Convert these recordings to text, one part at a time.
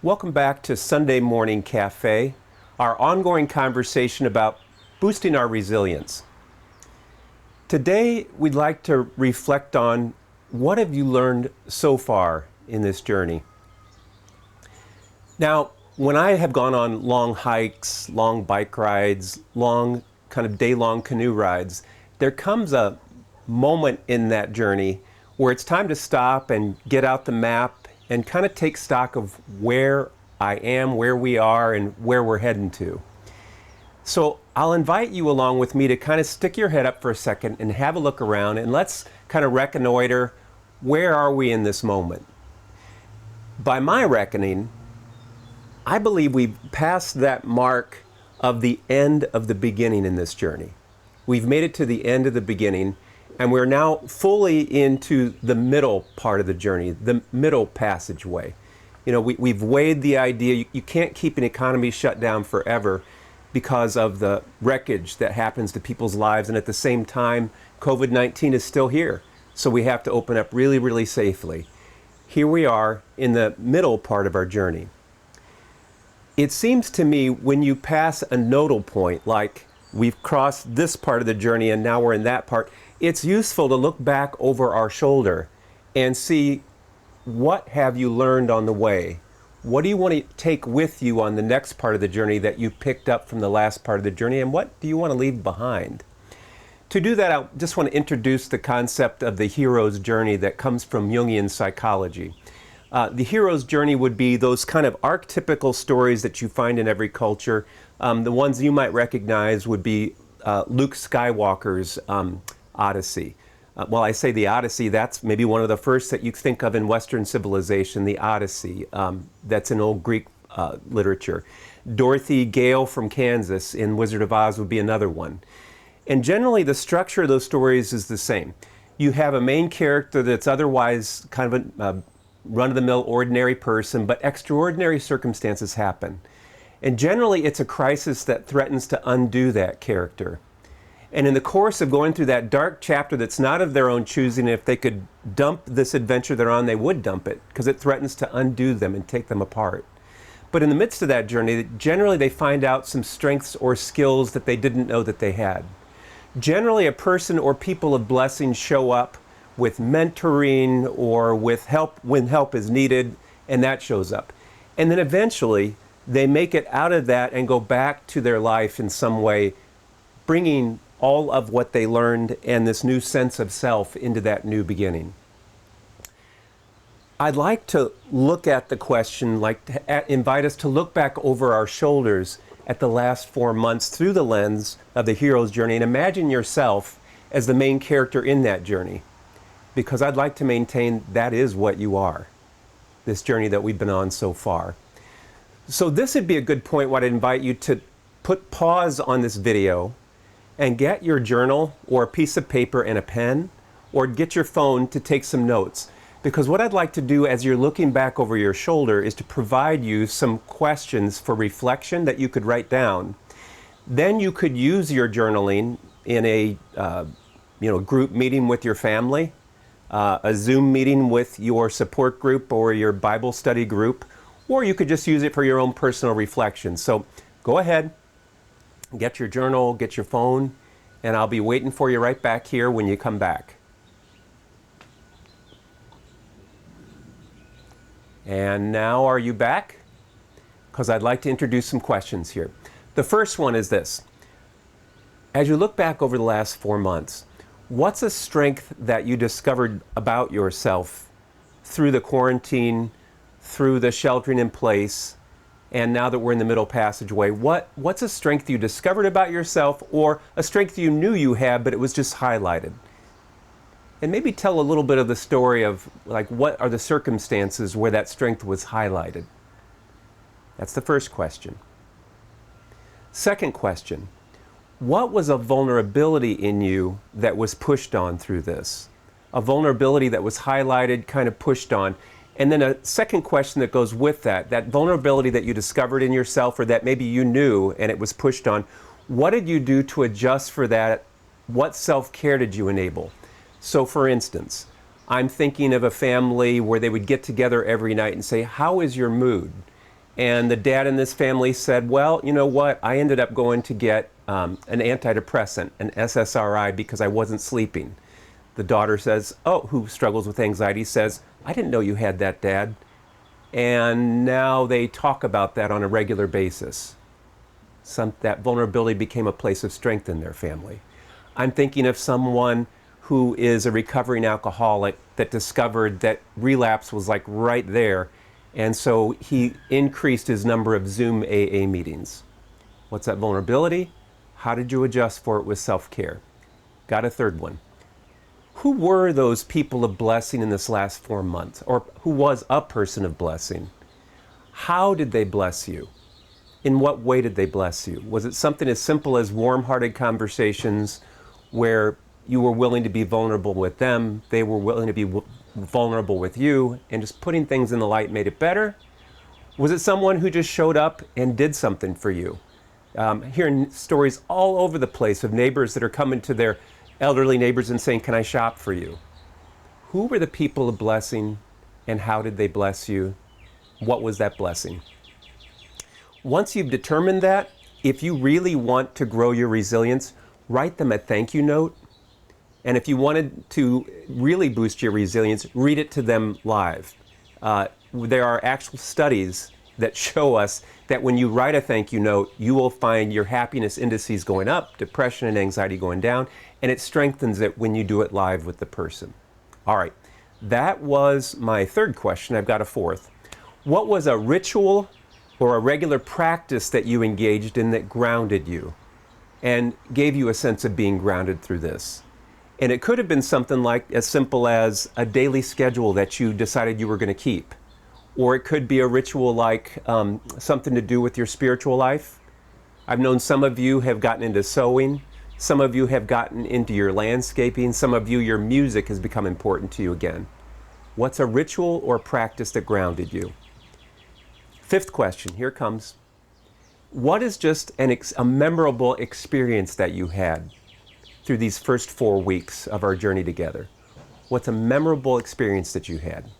Welcome back to Sunday Morning Cafe, our ongoing conversation about boosting our resilience. Today, we'd like to reflect on what have you learned so far in this journey. Now, when I have gone on long hikes, long bike rides, long kind of day-long canoe rides, there comes a moment in that journey where it's time to stop and get out the map and kind of take stock of where I am, where we are, and where we're heading to. So I'll invite you along with me to kind of stick your head up for a second and have a look around, and let's kind of reconnoiter, where are we in this moment? By my reckoning, I believe we've passed that mark of the end of the beginning in this journey. We've made it to the end of the beginning, and we're now fully into the middle part of the journey, the middle passageway. You know, we've weighed the idea, you can't keep an economy shut down forever because of the wreckage that happens to people's lives, and at the same time, COVID-19 is still here. So we have to open up really, really safely. Here we are in the middle part of our journey. It seems to me when you pass a nodal point, like we've crossed this part of the journey and now we're in that part, it's useful to look back over our shoulder and see, what have you learned on the way? What do you want to take with you on the next part of the journey that you picked up from the last part of the journey, and what do you want to leave behind? To do that, I just want to introduce the concept of the hero's journey that comes from Jungian psychology. The hero's journey would be those kind of archetypical stories that you find in every culture. The ones you might recognize would be Luke Skywalker's Odyssey. Well, I say the Odyssey, that's maybe one of the first that you think of in Western civilization, the Odyssey. That's in old Greek literature. Dorothy Gale from Kansas in Wizard of Oz would be another one. And generally, the structure of those stories is the same. You have a main character that's otherwise kind of a run-of-the-mill ordinary person, but extraordinary circumstances happen. And generally, it's a crisis that threatens to undo that character. And in the course of going through that dark chapter that's not of their own choosing, if they could dump this adventure they're on, they would dump it, because it threatens to undo them and take them apart. But in the midst of that journey, generally they find out some strengths or skills that they didn't know that they had. Generally, a person or people of blessing show up with mentoring or with help when help is needed, and that shows up. And then eventually, they make it out of that and go back to their life in some way, bringing all of what they learned and this new sense of self into that new beginning. I'd like to look at the question, invite us to look back over our shoulders at the last 4 months through the lens of the hero's journey, and imagine yourself as the main character in that journey. Because I'd like to maintain that is what you are, this journey that we've been on so far. So this would be a good point where I'd invite you to put pause on this video and get your journal or a piece of paper and a pen, or get your phone to take some notes. Because what I'd like to do as you're looking back over your shoulder is to provide you some questions for reflection that you could write down. Then you could use your journaling in a group meeting with your family, a Zoom meeting with your support group or your Bible study group, or you could just use it for your own personal reflection. So go ahead, get your journal, get your phone, and I'll be waiting for you right back here when you come back. And now, are you back? Because I'd like to introduce some questions here. The first one is this. As you look back over the last 4 months, what's a strength that you discovered about yourself through the quarantine, through the sheltering in place, and now that we're in the middle passageway? What's a strength you discovered about yourself, or a strength you knew you had but it was just highlighted? And maybe tell a little bit of the story of, like, what are the circumstances where that strength was highlighted? That's the first question. Second question, what was a vulnerability in you that was pushed on through this? A vulnerability that was highlighted, kind of pushed on. And then a second question that goes with that vulnerability that you discovered in yourself, or that maybe you knew and it was pushed on, what did you do to adjust for that? What self-care did you enable? So for instance, I'm thinking of a family where they would get together every night and say, how is your mood? And the dad in this family said, well, you know what? I ended up going to get an antidepressant, an SSRI, because I wasn't sleeping. The daughter says, oh, who struggles with anxiety, says, I didn't know you had that, Dad. And now they talk about that on a regular basis. That vulnerability became a place of strength in their family. I'm thinking of someone who is a recovering alcoholic that discovered that relapse was like right there. And so he increased his number of Zoom AA meetings. What's that vulnerability? How did you adjust for it with self-care? Got a third one. Who were those people of blessing in this last 4 months? Or who was a person of blessing? How did they bless you? In what way did they bless you? Was it something as simple as warm-hearted conversations where you were willing to be vulnerable with them, they were willing to be vulnerable with you, and just putting things in the light made it better? Was it someone who just showed up and did something for you? Hearing stories all over the place of neighbors that are coming to their elderly neighbors and saying, can I shop for you? Who were the people of blessing, and how did they bless you? What was that blessing? Once you've determined that, if you really want to grow your resilience, write them a thank you note. And if you wanted to really boost your resilience, read it to them live. There are actual studies that show us that when you write a thank you note, you will find your happiness indices going up, depression and anxiety going down, and it strengthens it when you do it live with the person. All right, that was my third question. I've got a fourth. What was a ritual or a regular practice that you engaged in that grounded you and gave you a sense of being grounded through this? And it could have been something like as simple as a daily schedule that you decided you were going to keep. Or it could be a ritual like something to do with your spiritual life. I've known some of you have gotten into sewing. Some of you have gotten into your landscaping. Some of you, your music has become important to you again. What's a ritual or practice that grounded you? Fifth question, here it comes. What is just a memorable experience that you had through these first 4 weeks of our journey together? What's a memorable experience that you had?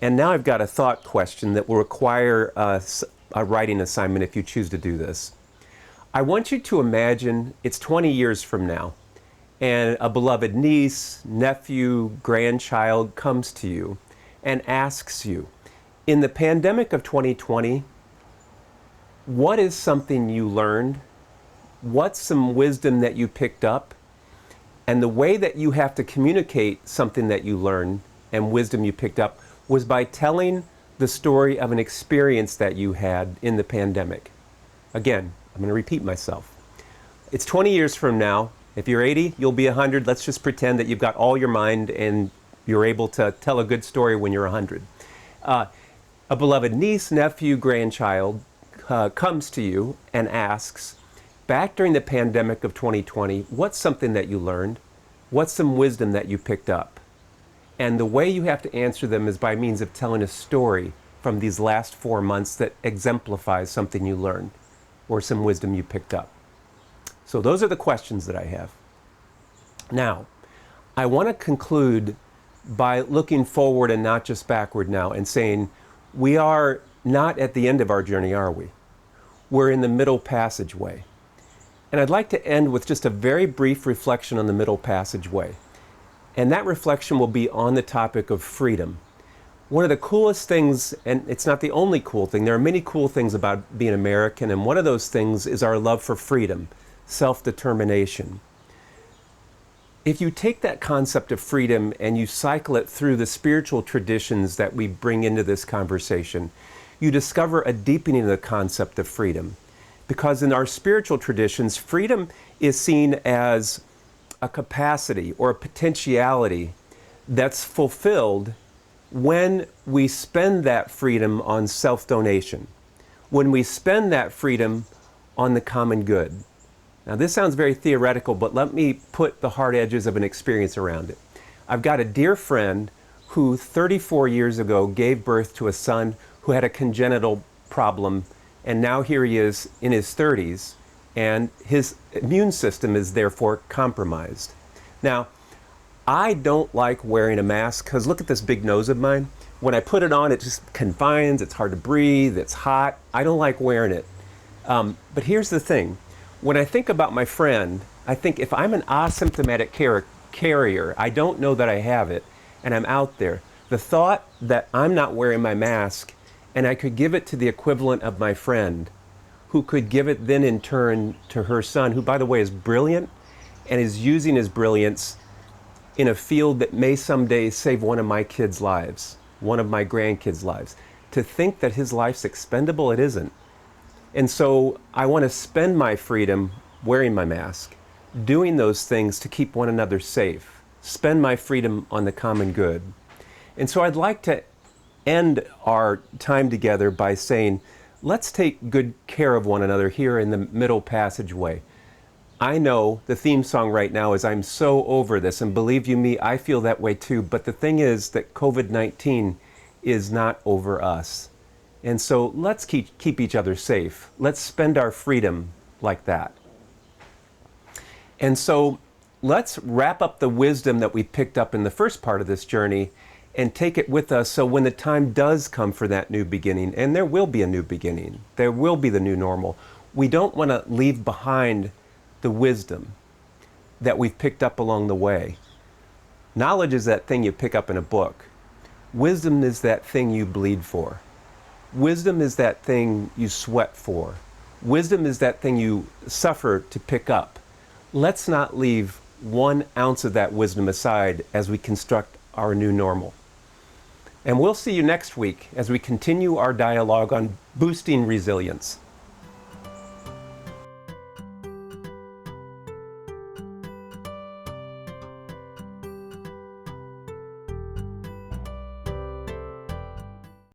And now I've got a thought question that will require a writing assignment if you choose to do this. I want you to imagine it's 20 years from now, and a beloved niece, nephew, grandchild comes to you and asks you, in the pandemic of 2020, what is something you learned? What's some wisdom that you picked up? And the way that you have to communicate something that you learned and wisdom you picked up was by telling the story of an experience that you had in the pandemic. Again, I'm going to repeat myself. It's 20 years from now. If you're 80, you'll be 100. Let's just pretend that you've got all your mind and you're able to tell a good story when you're 100. A beloved niece, nephew, grandchild comes to you and asks, back during the pandemic of 2020, what's something that you learned? What's some wisdom that you picked up? And the way you have to answer them is by means of telling a story from these last 4 months that exemplifies something you learned or some wisdom you picked up. So those are the questions that I have. Now, I want to conclude by looking forward and not just backward now and saying, we are not at the end of our journey, are we? We're in the middle passageway. And I'd like to end with just a very brief reflection on the middle passageway. And that reflection will be on the topic of freedom. One of the coolest things, and it's not the only cool thing, there are many cool things about being American, and one of those things is our love for freedom, self-determination. If you take that concept of freedom and you cycle it through the spiritual traditions that we bring into this conversation, you discover a deepening of the concept of freedom. Because in our spiritual traditions, freedom is seen as a capacity or a potentiality that's fulfilled when we spend that freedom on self-donation, when we spend that freedom on the common good. Now, this sounds very theoretical, but let me put the hard edges of an experience around it. I've got a dear friend who 34 years ago gave birth to a son who had a congenital problem, and now here he is in his 30s, and his immune system is therefore compromised. Now, I don't like wearing a mask because look at this big nose of mine. When I put it on, it just confines, it's hard to breathe, it's hot. I don't like wearing it. But here's the thing. When I think about my friend, I think if I'm an asymptomatic carrier, I don't know that I have it, and I'm out there, the thought that I'm not wearing my mask and I could give it to the equivalent of my friend, who could give it then in turn to her son, who, by the way, is brilliant and is using his brilliance in a field that may someday save one of my kids' lives, one of my grandkids' lives. To think that his life's expendable, it isn't. And so I want to spend my freedom wearing my mask, doing those things to keep one another safe, spend my freedom on the common good. And so I'd like to end our time together by saying, let's take good care of one another here in the middle passageway. I know the theme song right now is I'm so over this, and believe you me, I feel that way too. But the thing is that COVID-19 is not over us. And so let's keep each other safe. Let's spend our freedom like that. And so let's wrap up the wisdom that we picked up in the first part of this journey and take it with us, so when the time does come for that new beginning, and there will be a new beginning, there will be the new normal, we don't want to leave behind the wisdom that we've picked up along the way. Knowledge is that thing you pick up in a book. Wisdom is that thing you bleed for. Wisdom is that thing you sweat for. Wisdom is that thing you suffer to pick up. Let's not leave 1 ounce of that wisdom aside as we construct our new normal. And we'll see you next week as we continue our dialogue on boosting resilience.